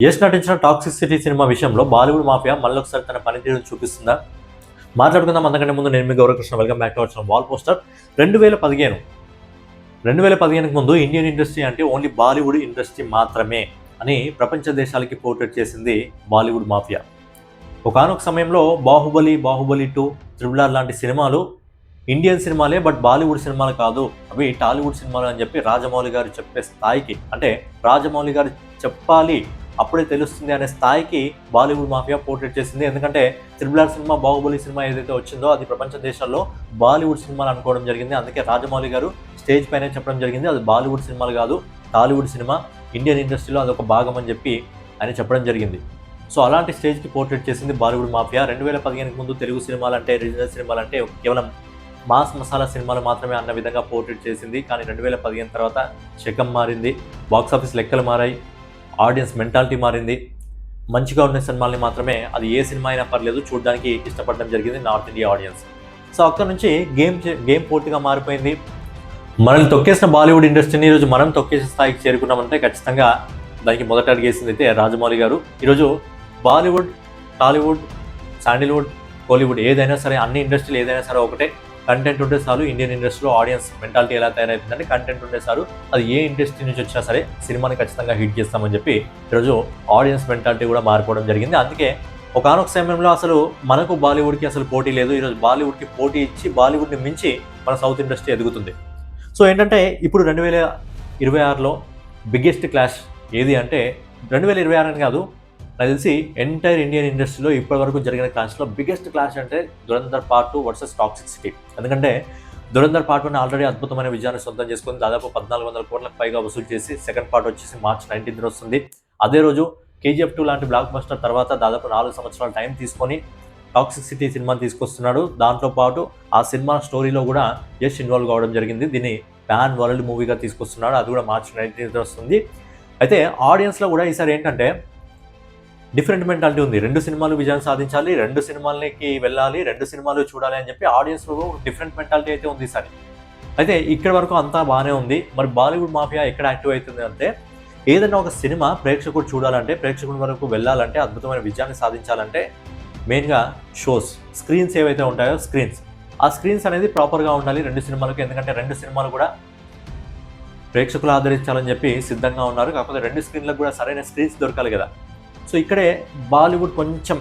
యష్ నటించిన toxicity cinema విషయంలో Bollywood mafia మళ్ళొకసారి తన పనితీరును చూపిస్తుందా? మాట్లాడుకుందాం. అంతకంటే ముందు నేను మీ Gaurav Krishna. Welcome back to our channel. Wall poster 2015కి ముందు ఇండియన్ ఇండస్ట్రీ అంటే ఓన్లీ బాలీవుడ్ ఇండస్ట్రీ మాత్రమే అని ప్రపంచ దేశాలకి పోర్ట్రేట్ చేసింది బాలీవుడ్ మాఫియా. ఒకానొక సమయంలో బాహుబలి 2, త్రిబుల్ ఆర్ లాంటి సినిమాలు ఇండియన్ సినిమాలే, బట్ బాలీవుడ్ సినిమాలు కాదు, అవి టాలీవుడ్ సినిమాలు అని చెప్పి రాజమౌళి గారు చెప్పే స్థాయికి, అంటే రాజమౌళి గారు చెప్పాలి అప్పుడే తెలుస్తుంది అనే స్థాయికి బాలీవుడ్ మాఫియా పోర్ట్రేట్ చేసింది. ఎందుకంటే triple R cinema, Baahubali cinema ఏదైతే వచ్చిందో అది ప్రపంచ దేశాల్లో బాలీవుడ్ సినిమాలు అనుకోవడం జరిగింది. అందుకే రాజమౌళి గారు స్టేజ్ పైన చెప్పడం జరిగింది, అది బాలీవుడ్ సినిమాలు కాదు, టాలీవుడ్ సినిమా, ఇండియన్ ఇండస్ట్రీలో అదొక భాగం అని చెప్పి ఆయన చెప్పడం జరిగింది. సో అలాంటి స్టేజ్కి పోర్ట్రేట్ చేసింది బాలీవుడ్ మాఫియా. 2015కి ముందు తెలుగు సినిమాలంటే, రీజనల్ సినిమాలంటే కేవలం మాస్ మసాలా సినిమాలు మాత్రమే అన్న విధంగా పోర్ట్రేట్ చేసింది. కానీ 2015 తర్వాత శకం మారింది, బాక్సాఫీస్ లెక్కలు మారాయి, ఆడియన్స్ మెంటాలిటీ మారింది. మంచిగా ఉన్న సినిమాల్ని మాత్రమే, అది ఏ సినిమా అయినా పర్లేదు, చూడడానికి ఇష్టపడడం జరిగింది నార్త్ ఇండియా ఆడియన్స్. సో అక్కడ నుంచి గేమ్ పోటీగా మారిపోయింది. మనల్ని తొక్కేసిన బాలీవుడ్ ఇండస్ట్రీని ఈరోజు మనం తొక్కేసే స్థాయికి చేరుకున్నామంటే ఖచ్చితంగా దానికి మొదట అడిగేసింది అయితే రాజమౌళి గారు. ఈరోజు బాలీవుడ్, టాలీవుడ్, శాండిల్వుడ్, కోలీవుడ్ ఏదైనా సరే, అన్ని ఇండస్ట్రీలు ఏదైనా సరే ఒకటే, కంటెంట్ ఉంటే చాలు. ఇండియన్ ఇండస్ట్రీలో ఆడియన్స్ మెంటాలిటీ ఎలా తయారైతుందంటే కంటెంట్ ఉంటే చాలు, అది ఏ ఇండస్ట్రీ నుంచి వచ్చినా సరే సినిమాని ఖచ్చితంగా హిట్ చేస్తామని చెప్పి ఈరోజు ఆడియన్స్ మెంటాలిటీ కూడా మారిపోవడం జరిగింది. అందుకే ఒకానొక సమయంలో అసలు మనకు బాలీవుడ్కి అసలు పోటీ లేదు. ఈరోజు బాలీవుడ్కి పోటీ ఇచ్చి బాలీవుడ్ని మించి మన సౌత్ ఇండస్ట్రీ ఎదుగుతుంది. సో ఏంటంటే ఇప్పుడు 2026లో బిగ్గెస్ట్ క్లాష్ ఏది అంటే, 2026 అని కాదు, నాకు తెలిసి ఎంటైర్ ఇండియన్ ఇండస్ట్రీలో ఇప్పటివరకు జరిగిన క్లాష్లో బిగ్గెస్ట్ క్లాష్ అంటే దురంధర్ పార్ట్ 2 వర్సెస్ టాక్సిసిటీ. ఎందుకంటే దురంధర్ పార్ట్ 1 ఆల్రెడీ అద్భుతమైన విజయాన్ని సొంతం చేసుకుని దాదాపు 1400 కోట్లకు పైగా వసూలు చేసి, సెకండ్ పార్ట్ వచ్చేసి మార్చ్ 19th వస్తుంది. అదే రోజు KGF 2 లాంటి బ్లాక్ బస్టర్ తర్వాత దాదాపు 4 సంవత్సరాల టైం తీసుకొని టాక్సిసిటీ సినిమాని తీసుకొస్తున్నాడు. దాంతోపాటు ఆ సినిమా స్టోరీలో కూడా యష్ ఇన్వాల్వ్ కావడం జరిగింది. దీన్ని ప్యాన్ వరల్డ్ మూవీగా తీసుకొస్తున్నాడు, అది కూడా మార్చ్ 19th వస్తుంది. అయితే ఆడియన్స్లో కూడా ఈసారి ఏంటంటే డిఫరెంట్ మెంటాలిటీ ఉంది. 2 సినిమాలు విజయం సాధించాలి, 2 సినిమాలకి వెళ్ళాలి, 2 సినిమాలు చూడాలి అని చెప్పి ఆడియన్స్లో డిఫరెంట్ మెంటాలిటీ అయితే ఉంది ఈసారి. అయితే ఇక్కడి వరకు అంతా బాగానే ఉంది. మరి బాలీవుడ్ మాఫియా ఎక్కడ యాక్టివ్ అవుతుంది అంటే, ఏదైనా ఒక సినిమా ప్రేక్షకుడు చూడాలంటే, ప్రేక్షకుడి వరకు వెళ్ళాలంటే, అద్భుతమైన విజయాన్ని సాధించాలంటే మెయిన్గా షోస్, స్క్రీన్స్ ఏవైతే ఉంటాయో ఆ స్క్రీన్స్ అనేది ప్రాపర్గా ఉండాలి 2 సినిమాలకు. ఎందుకంటే 2 సినిమాలు కూడా ప్రేక్షకులు ఆదరించాలని చెప్పి సిద్ధంగా ఉన్నారు. కాకపోతే 2 స్క్రీన్లకు కూడా సరైన స్క్రీన్స్ దొరకాలి కదా. సో ఇక్కడే బాలీవుడ్ కొంచెం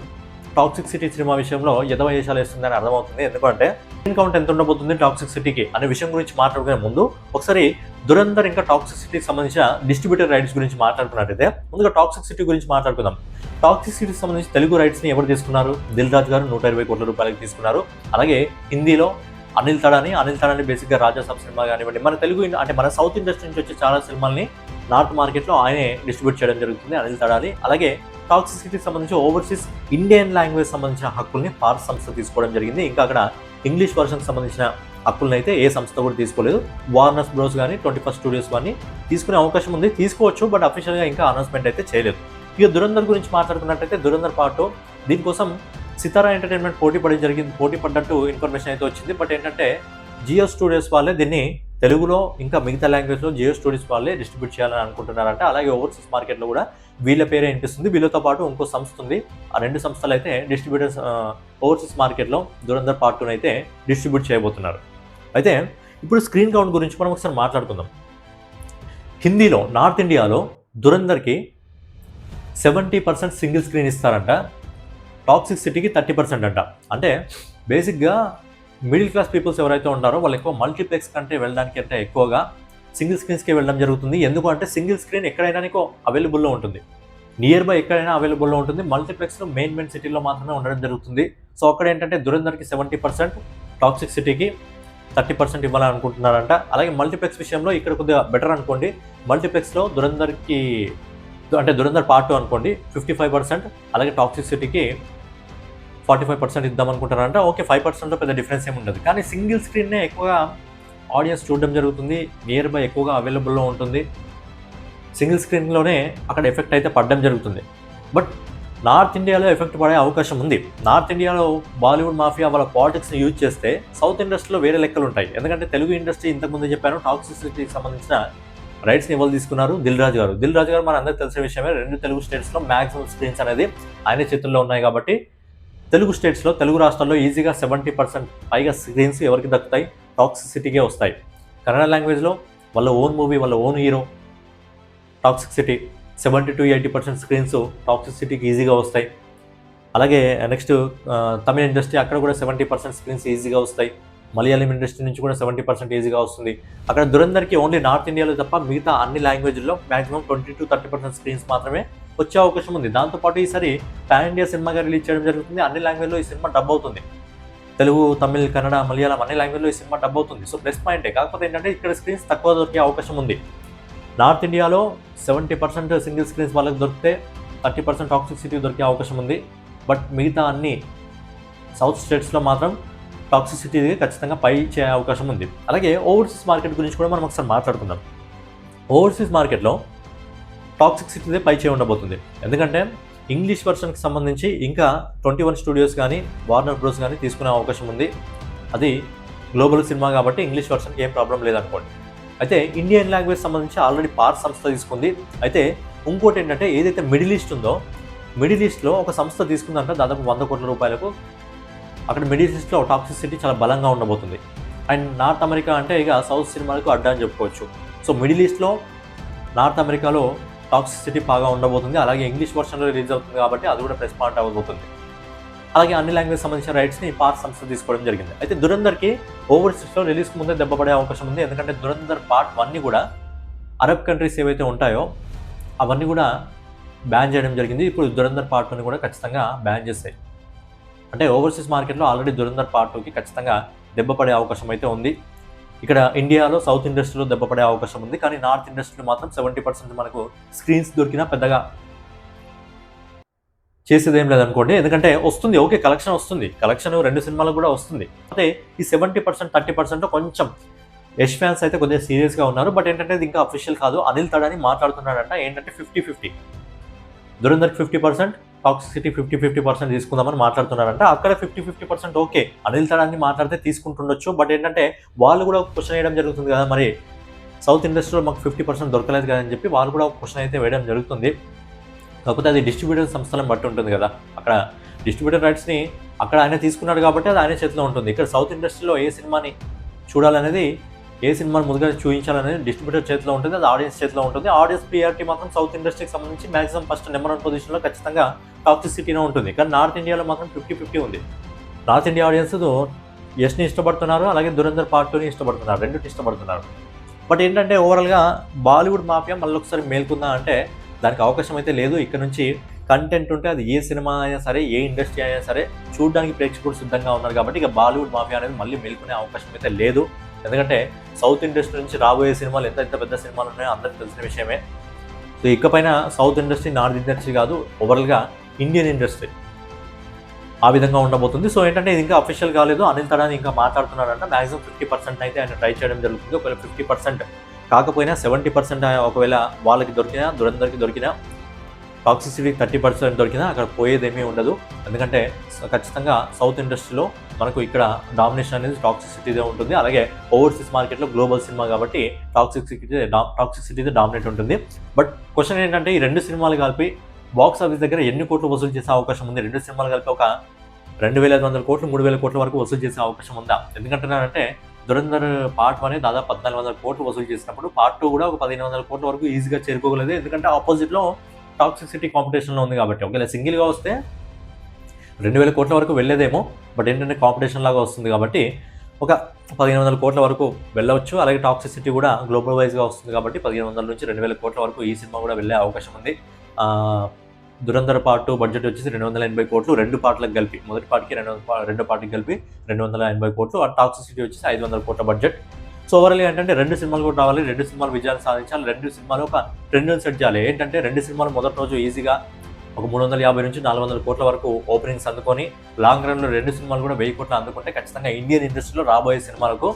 టాక్సిసిటీ సినిమా విషయంలో యథవేషాలు వేస్తుందని అర్థమవుతుంది. ఎందుకంటే స్క్రీన్ కౌంట్ ఎంత ఉండబోతుంది టాక్సిసిటీకి అనే విషయం గురించి మాట్లాడుకునే ముందు ఒకసారి దురంధర్ ఇంకా టాక్సిసిటీకి సంబంధించిన డిస్ట్రిబ్యూటర్ రైట్స్ గురించి మాట్లాడుకున్నట్టయితే, ముందుగా టాక్సిసిటీ గురించి మాట్లాడుకుందాం. టాక్సిసిటీకి సంబంధించి తెలుగు రైట్స్ని ఎవరు తీసుకున్నారు? దిల్ రాజు గారు 120 కోట్ల రూపాయలకి తీసుకున్నారు. అలాగే హిందీలో అనిల్ తడాని బేసిక్గా రాజాసాబ్ సినిమా కానివ్వండి, మన తెలుగు అంటే మన సౌత్ ఇండస్ట్రీ నుంచి వచ్చే చాలా సినిమాల్ని నార్త్ మార్కెట్లో ఆయనే డిస్ట్రిబ్యూట్ చేయడం జరుగుతుంది, అనిల్ తడాని. అలాగే టాక్సిసిటీకి సంబంధించి ఓవర్సీస్ ఇండియన్ లాంగ్వేజ్ సంబంధించిన హక్కుల్ని పార్స్ సంస్థ తీసుకోవడం జరిగింది. ఇంకా అక్కడ ఇంగ్లీష్ వర్షన్కి సంబంధించిన హక్కులను అయితే ఏ సంస్థ కూడా తీసుకోలేదు. వార్నర్ బ్రోస్ కానీ 21st స్టూడియోస్ కానీ తీసుకునే అవకాశం ఉంది, తీసుకోవచ్చు, బట్ అఫీషియల్గా ఇంకా అనౌన్స్మెంట్ అయితే చేయలేదు. ఇక దురంధర్ గురించి మాట్లాడుకున్నట్టయితే, దురంధర్ పార్ట్ దీనికోసం సితారా ఎంటర్టైన్మెంట్ పోటీ పడ్డట్టు ఇన్ఫర్మేషన్ అయితే వచ్చింది. బట్ ఏంటంటే జియో స్టూడియోస్ వాళ్ళే దీన్ని తెలుగులో ఇంకా మిగతా లాంగ్వేజ్లో జియో స్టూడియోస్ వాళ్ళే డిస్ట్రిబ్యూట్ చేయాలని అనుకుంటున్నారంట. అలాగే ఓవర్సీస్ మార్కెట్లో కూడా వీళ్ళ పేరే వినిపిస్తుంది. వీళ్ళతో పాటు ఇంకో సంస్థ ఉంది. ఆ 2 సంస్థలు అయితే డిస్ట్రిబ్యూటర్స్ ఓవర్సీస్ మార్కెట్లో దురంధర్ పార్ట్ 2 అయితే డిస్ట్రిబ్యూట్ చేయబోతున్నారు. అయితే ఇప్పుడు స్క్రీన్ కౌంట్ గురించి మనం ఒకసారి మాట్లాడుకుందాం. హిందీలో నార్త్ ఇండియాలో దురంధర్కి 70% సింగిల్ స్క్రీన్ ఇస్తారంట, టాక్సిసిటీకి 30% అంట. అంటే బేసిక్గా మిడిల్ క్లాస్ పీపుల్స్ ఎవరైతే ఉంటారో వాళ్ళు ఎక్కువ మల్టీప్లెక్స్ కంటే వెళ్ళడానికి అంటే ఎక్కువగా సింగిల్ స్క్రీన్స్కే వెళ్ళడం జరుగుతుంది. ఎందుకు అంటే సింగిల్ స్క్రీన్ ఎక్కడైనా నీకు అవైలబుల్లో ఉంటుంది, నియర్ బై ఎక్కడైనా అవైలబుల్లో ఉంటుంది. మల్టీప్లెక్స్లో మెయిన్ సిటీలో మాత్రమే ఉండడం జరుగుతుంది. సో అక్కడ ఏంటంటే దురంధర్కి 70%, టాక్సిసిటీకి 30% ఇవ్వాలని అనుకుంటున్నారంట. అలాగే మల్టీప్లెక్స్ విషయంలో ఇక్కడ కొద్దిగా బెటర్ అనుకోండి. మల్టీప్లెక్స్లో దురంధర్కి అంటే దురంధర్ పార్ట్ 2 అనుకోండి 55%, అలాగే టాక్సిసిటీకి 45% ఇద్దాం అనుకుంటారంట. ఓకే, 5%లో పెద్ద డిఫరెన్స్ ఏమి ఉండదు. కానీ సింగిల్ స్క్రీన్నే ఎక్కువగా ఆడియన్స్ చూడడం జరుగుతుంది, నియర్ బై ఎక్కువగా అవైలబుల్లో ఉంటుంది. సింగిల్ స్క్రీన్లోనే అక్కడ ఎఫెక్ట్ అయితే పడడం జరుగుతుంది. బట్ నార్త్ ఇండియాలో ఎఫెక్ట్ పడే అవకాశం ఉంది. నార్త్ ఇండియాలో బాలీవుడ్ మాఫియా వాళ్ళ పాలిటిక్స్ని యూజ్ చేస్తే సౌత్ ఇండస్ట్రీలో వేరే లెక్కలు ఉంటాయి. ఎందుకంటే తెలుగు ఇండస్ట్రీ ఇంతకుముందు చెప్పాను టాక్సిసిటీకి సంబంధించిన రైట్స్ని ఎవరు తీసుకున్నారు? దిల్ రాజు గారు మన అందరికి తెలిసిన విషయమే. 2 తెలుగు స్టేట్స్లో మ్యాక్సిమం స్క్రీన్స్ అనేది ఆయన చేతుల్లో ఉన్నాయి కాబట్టి తెలుగు స్టేట్స్లో, తెలుగు రాష్ట్రాల్లో ఈజీగా 70% పైగా స్క్రీన్స్ ఎవరికి దక్కుతాయి? టాక్సిసిటీకే వస్తాయి. కన్నడ లాంగ్వేజ్లో వాళ్ళ ఓన్ మూవీ, వాళ్ళ ఓన్ హీరో, టాక్సిసిటీ 70-80% స్క్రీన్స్ టాక్సిసిటీకి ఈజీగా వస్తాయి. అలాగే నెక్స్ట్ తమిళ ఇండస్ట్రీ, అక్కడ కూడా 70% స్క్రీన్స్ ఈజీగా వస్తాయి. మలయాళం ఇండస్ట్రీ నుంచి కూడా 70% ఈజీగా వస్తుంది. అక్కడ దురందర్కి ఓన్లీ నార్త్ ఇండియాలో తప్ప మిగతా అన్ని లాంగ్వేజ్లో మ్యాక్సిమం 20-30% స్క్రీన్స్ మాత్రమే వచ్చే అవకాశం ఉంది. దాంతోపాటు ఈసారి పాన్ ఇండియా సినిమాగా రిలీజ్ చేయడం జరుగుతుంది. అన్ని లాంగ్వేజ్లో ఈ సినిమా డబ్ అవుతుంది. తెలుగు, తమిళ్, కన్నడ, మలయాళం అన్ని లాంగ్వేజ్లో ఈ సినిమా డబ్ అవుతుంది. సో ప్లస్ పాయింటే. కాకపోతే ఏంటంటే ఇక్కడ స్క్రీన్స్ తక్కువ దొరికే అవకాశం ఉంది. నార్త్ ఇండియాలో 70% సింగిల్ స్క్రీన్స్ వాళ్ళకి దొరికితే 30% టాక్సిసిటీ దొరికే అవకాశం ఉంది. బట్ మిగతా అన్ని సౌత్ స్టేట్స్లో మాత్రం టాక్సిసిటీ ఖచ్చితంగా పై చేయ అవకాశం ఉంది. అలాగే ఓవర్సీస్ మార్కెట్ గురించి కూడా మనం ఒకసారి మాట్లాడుకుందాం. ఓవర్సీస్ మార్కెట్లో టాక్సిసిటీ పై చేయ ఉండబోతుంది. ఎందుకంటే ఇంగ్లీష్ వర్షన్కి సంబంధించి ఇంకా 21 స్టూడియోస్ కానీ, వార్నర్ బ్రోస్ కానీ తీసుకునే అవకాశం ఉంది. అది గ్లోబల్ సినిమా కాబట్టి ఇంగ్లీష్ వర్షన్కి ఏం ప్రాబ్లం లేదనుకోండి. అయితే ఇండియన్ లాంగ్వేజ్ సంబంధించి ఆల్రెడీ పార్ సంస్థ తీసుకుంది. అయితే ఇంకోటి ఏంటంటే ఏదైతే మిడిల్ ఈస్ట్ ఉందో, మిడిల్ ఈస్ట్లో ఒక సంస్థ తీసుకుందంటే దాదాపు 100 కోట్ల రూపాయలకు. అక్కడ మిడిల్ ఈస్ట్లో టాక్సిసిటీ చాలా బలంగా ఉండబోతుంది. అండ్ నార్త్ అమెరికా అంటే ఇక సౌత్ సినిమాలకు అడ్డా అని చెప్పుకోవచ్చు. సో మిడిల్ ఈస్ట్లో, నార్త్ అమెరికాలో టాక్సిసిటీ బాగా ఉండబోతుంది. అలాగే ఇంగ్లీష్ వర్షన్లో రిలీజ్ అవుతుంది కాబట్టి అది కూడా ప్లస్ పాయింట్ అవ్వబోతుంది. అలాగే అన్ని లాంగ్వేజ్ సంబంధించిన రైట్స్ని పార్ట్ సంస్థ తీసుకోవడం జరిగింది. అయితే దురందర్కి ఓవర్సీస్లో రిలీజ్కి ముందే దెబ్బ పడే అవకాశం ఉంది. ఎందుకంటే దురందర్ పార్ట్ 1ని కూడా అరబ్ కంట్రీస్ ఏవైతే ఉంటాయో అవన్నీ కూడా బ్యాన్ చేయడం జరిగింది. ఇప్పుడు దురందర్ పార్ట్ 2ని కూడా ఖచ్చితంగా బ్యాన్ చేస్తాయి. అంటే ఓవర్సీస్ మార్కెట్లో ఆల్రెడీ దురందర్ పార్ట్ 2కి ఖచ్చితంగా దెబ్బ పడే అవకాశం అయితే ఉంది. ఇక్కడ ఇండియాలో సౌత్ ఇండస్ట్రీలో దెబ్బ పడే అవకాశం ఉంది. కానీ నార్త్ ఇండస్ట్రీలో మాత్రం 70% మనకు స్క్రీన్స్ దొరికినా పెద్దగా చేసేది ఏం లేదనుకోండి. ఎందుకంటే వస్తుంది, ఓకే, కలెక్షన్ వస్తుంది, కలెక్షన్ 2 సినిమాలకు కూడా వస్తుంది. అయితే ఈ 70%, 30% కొంచెం యష్ ఫ్యాన్స్ అయితే కొద్దిగా సీరియస్గా ఉన్నారు. బట్ ఏంటంటే ఇది ఇంకా అఫీషియల్ కాదు. అనిల్ తడాని మాట్లాడుతున్నాడంట. ఏంటంటే 50-50 దురందర్కి 50%, టాక్సిసిటీ 50-50% తీసుకుందామని మాట్లాడుతున్నారంట. అక్కడ 50-50% ఓకే, అనిల్ తడాన్ని మాట్లాడితే తీసుకుంటుండొచ్చు. బట్ ఏంటంటే వాళ్ళు కూడా క్వశ్చన్ వేయడం జరుగుతుంది కదా, మరి సౌత్ ఇండస్ట్రీలో మాకు 50% దొరకలేదు కదా అని చెప్పి వాళ్ళు కూడా ఒక క్వశ్చన్ అయితే వేయడం జరుగుతుంది. కాకపోతే అది డిస్ట్రిబ్యూటర్ సంస్థలను బట్టి ఉంటుంది కదా. అక్కడ డిస్ట్రిబ్యూటర్ రైట్స్ని అక్కడ ఆయన తీసుకున్నాడు కాబట్టి అది ఆయన చేతిలో ఉంటుంది. ఇక్కడ సౌత్ ఇండస్ట్రీలో ఏ సినిమాని చూడాలనేది, ఏ సినిమాని ముందుగా చూపించాలనేది డిస్ట్రిబ్యూటర్ చేతిలో ఉంటుంది. అది ఆడియన్స్ చేతిలో ఉంటుంది. ఆడియన్స్ ప్రియారిటీ మాత్రం సౌత్ ఇండస్ట్రీకి సంబంధించి మ్యాక్సిమం ఫస్ట్ నెంబర్ 1 పొజిషన్లో ఖచ్చితంగా టాక్సిసిటీనే ఉంటుంది. కానీ నార్త్ ఇండియాలో మాత్రం 50-50 ఉంది. నార్త్ ఇండియా ఆడియన్స్ యష్ని ఇష్టపడుతున్నారు, అలాగే దురందర్ పార్ట్ 2ని ఇష్టపడుతున్నారు, రెండింటి ఇష్టపడుతున్నారు. బట్ ఏంటంటే ఓవరాల్గా బాలీవుడ్ మాఫియా మళ్ళీ ఒకసారి మేల్కొందా అంటే దానికి అవకాశం అయితే లేదు. ఇక్కడ నుంచి కంటెంట్ ఉంటే అది ఏ సినిమా అయినా సరే, ఏ ఇండస్ట్రీ అయినా సరే చూడడానికి ప్రేక్షకులు సిద్ధంగా ఉన్నారు కాబట్టి ఇక బాలీవుడ్ మాఫియా అనేది మళ్ళీ మేల్కొనే అవకాశం అయితే లేదు. ఎందుకంటే సౌత్ ఇండస్ట్రీ నుంచి రాబోయే సినిమాలు ఎంత పెద్ద సినిమాలు ఉన్నాయో అందరికీ తెలిసిన విషయమే. సో ఇకపైన సౌత్ ఇండస్ట్రీ, నార్త్ ఇండస్ట్రీ కాదు, ఓవరాల్గా ఇండియన్ ఇండస్ట్రీ ఆ విధంగా ఉండబోతుంది. సో ఏంటంటే ఇది ఇంకా అఫీషియల్ కాలేదు. అనిల్ తడాని ఇంకా మాట్లాడుతున్నాడంట. మ్యాక్సిమం 50% అయితే ఆయన ట్రై చేయడం జరుగుతుంది. ఒకవేళ 50% కాకపోయినా 70% ఒకవేళ వాళ్ళకి దొరికినా, దురందర్కి దొరికినా, టాక్సిసిటీ 30% దొరికినా అక్కడ పోయేదేమీ ఉండదు. ఎందుకంటే ఖచ్చితంగా సౌత్ ఇండస్ట్రీలో మనకు ఇక్కడ డామినేషన్ అనేది టాక్సిసిటీదే ఉంటుంది. అలాగే ఓవర్సీస్ మార్కెట్లో గ్లోబల్ సినిమా కాబట్టి టాక్సిసిటీదే డామినేట్ ఉంటుంది. బట్ క్వశ్చన్ ఏంటంటే ఈ 2 సినిమాలు కలిపి బాక్స్ ఆఫీస్ దగ్గర ఎన్ని కోట్లు వసూలు చేసే అవకాశం ఉంది? 2 సినిమాలు కలిపి ఒక 2,500 కోట్లు, 3,000 కోట్ల వరకు వసూలు చేసే అవకాశం ఉందా? ఎందుకంటున్నారంటే దురందర్ పార్ట్ 1 దాదాపు 1,400 కోట్లు వసూలు చేసినప్పుడు పార్ట్ 2 కూడా ఒక 1,500 కోట్ల వరకు ఈజీగా చేరుకోగలదు. ఎందుకంటే ఆపోజిట్లో టాక్సిసిటీ కాంపిటీషన్లో ఉంది కాబట్టి. ఒకవేళ సింగిల్గా వస్తే 2,000 కోట్ల వరకు వెళ్ళేదేమో. బట్ ఏంటంటే కాంపిటీషన్ లాగా వస్తుంది కాబట్టి ఒక 1,500 కోట్ల వరకు వెళ్ళవచ్చు. అలాగే టాక్సిసిటీ కూడా గ్లోబల్ వైజ్గా వస్తుంది కాబట్టి 1,500 నుంచి 2,000 కోట్ల వరకు ఈ సినిమా కూడా వెళ్ళే అవకాశం ఉంది. దురందర్ పార్ట్ 2 బడ్జెట్ వచ్చేసి 280 కోట్లు 2 పార్ట్లకు కలిపి, మొదటి పార్ట్కి 2 పార్ట్కి కలిపి 280 కోట్లు. ఆ టాక్సిసిటీ వచ్చేసి 500 కోట్ల బడ్జెట్. సో ఓవరాల్గా ఏంటంటే 2 సినిమాలు కూడా రావాలి, 2 సినిమాలు విజయాలు సాధించాలి, 2 సినిమాలు ఒక ట్రెండ్ని సెట్ చేయాలి. ఏంటంటే 2 సినిమాలు మొదటి రోజు ఈజీగా ఒక 350 నుంచి 400 కోట్ల వరకు ఓపెనింగ్స్ అందుకొని లాంగ్ రన్లో 2 సినిమాలు కూడా 1000 కోట్లు అందుకుంటే ఖచ్చితంగా ఇండియన్ ఇండస్ట్రీలో రాబోయే సినిమాలకు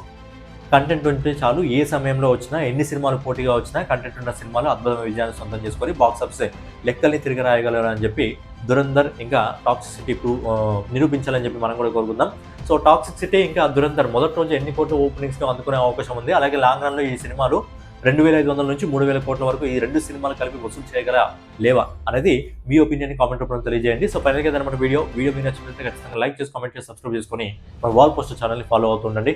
కంటెంట్ ఉంటే చాలు. ఏ సమయంలో వచ్చినా, ఎన్ని సినిమాలు పోటీగా వచ్చినా కంటెంట్ ఉన్న సినిమాలు అద్భుతమైన విజయాన్ని సొంతం చేసుకొని బాక్స్ ఆఫీస్ లెక్కల్ని తిరిగి రాయగలరు అని చెప్పి దురందర్ ఇంకా టాక్సిసిటీ నిరూపించాలని చెప్పి మనం కూడా కోరుకుందాం. సో టాక్సిసిటీ ఇంకా దురందర్ మొదటి రోజు ఎన్ని కోట్ల ఓపెనింగ్స్లో అందుకునే అవకాశం ఉంది. అలాగే లాంగ్ రన్లో ఈ సినిమాలు 2,500 నుంచి 3,000 కోట్ల వరకు ఈ 2 సినిమాలు కలిపి వసూలు చేయగల లేవా అనేది మీ ఒపీనియన్ కామెంట్ రూపంలో తెలియజేయండి. సో ఫైనల్గా మన వీడియో మీకు నచ్చినట్లయితే ఖచ్చితంగా లైక్ చేసి కామెంట్ చేసి సబ్స్క్రైబ్ చేసుకొని మన వాల్ పోస్టర్ ఛానల్ని ఫాలో అవుతుండండి.